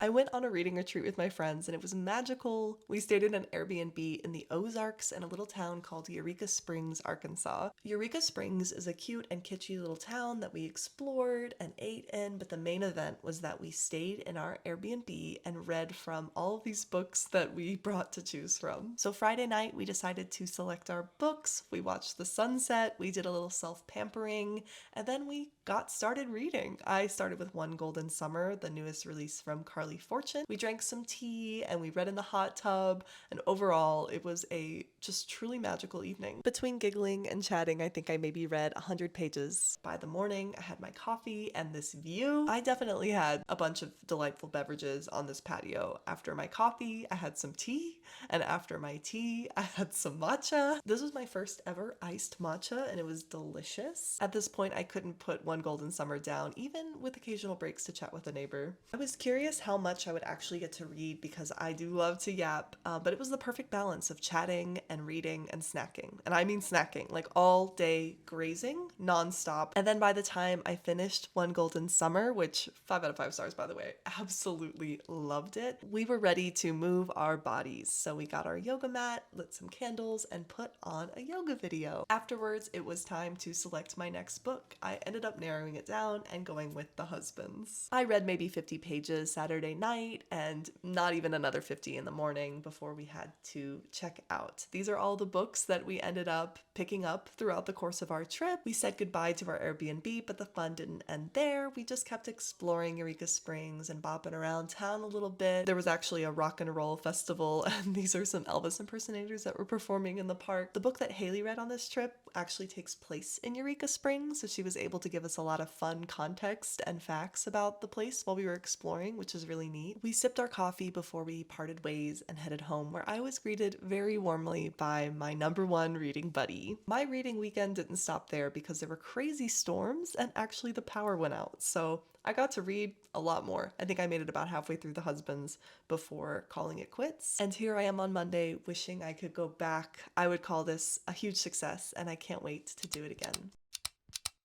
I went on a reading retreat with my friends and it was magical. We stayed in an Airbnb in the Ozarks in a little town called Eureka Springs, Arkansas. Eureka Springs is a cute and kitschy little town that we explored and ate in, but the main event was that we stayed in our Airbnb and read from all of these books that we brought to choose from. So Friday night, we decided to select our books, we watched the sunset, we did a little self-pampering, and then we got started reading. I started with One Golden Summer, the newest release from Carly Fortune. We drank some tea and we read in the hot tub, and overall, it was a just truly magical evening. Between giggling and chatting, I think I maybe read 100 pages. By the morning, I had my coffee and this view. I definitely had a bunch of delightful beverages on this patio. After my coffee, I had some tea, and after my tea, I had some matcha. This was my first ever iced matcha, and it was delicious. At this point, I couldn't put One Golden Summer down, even with occasional breaks to chat with a neighbor. I was curious how much I would actually get to read because I do love to yap, but it was the perfect balance of chatting and reading and snacking. And I mean snacking, like all day grazing, nonstop. And then by the time I finished One Golden Summer, which 5 out of 5 stars by the way, absolutely loved it, we were ready to move our bodies. So we got our yoga mat, lit some candles, and put on a yoga video. Afterwards, it was time to select my next book. I ended up narrowing it down and going with The Husbands. I read maybe 50 pages Saturday night and not even another 50 in the morning before we had to check out. These are all the books that we ended up picking up throughout the course of our trip. We said goodbye to our Airbnb, but the fun didn't end there. We just kept exploring Eureka Springs and bopping around town a little bit. There was actually a rock and roll festival, and these are some Elvis impersonators that were performing in the park. The book that Haley read on this trip actually takes place in Eureka Springs, so she was able to give us a lot of fun context and facts about the place while we were exploring, which is really neat. We sipped our coffee before we parted ways and headed home, where I was greeted very warmly by my number one reading buddy. My reading weekend didn't stop there because there were crazy storms and actually the power went out, so I got to read a lot more. I think I made it about halfway through The Husbands before calling it quits. And here I am on Monday wishing I could go back. I would call this a huge success and I can't wait to do it again.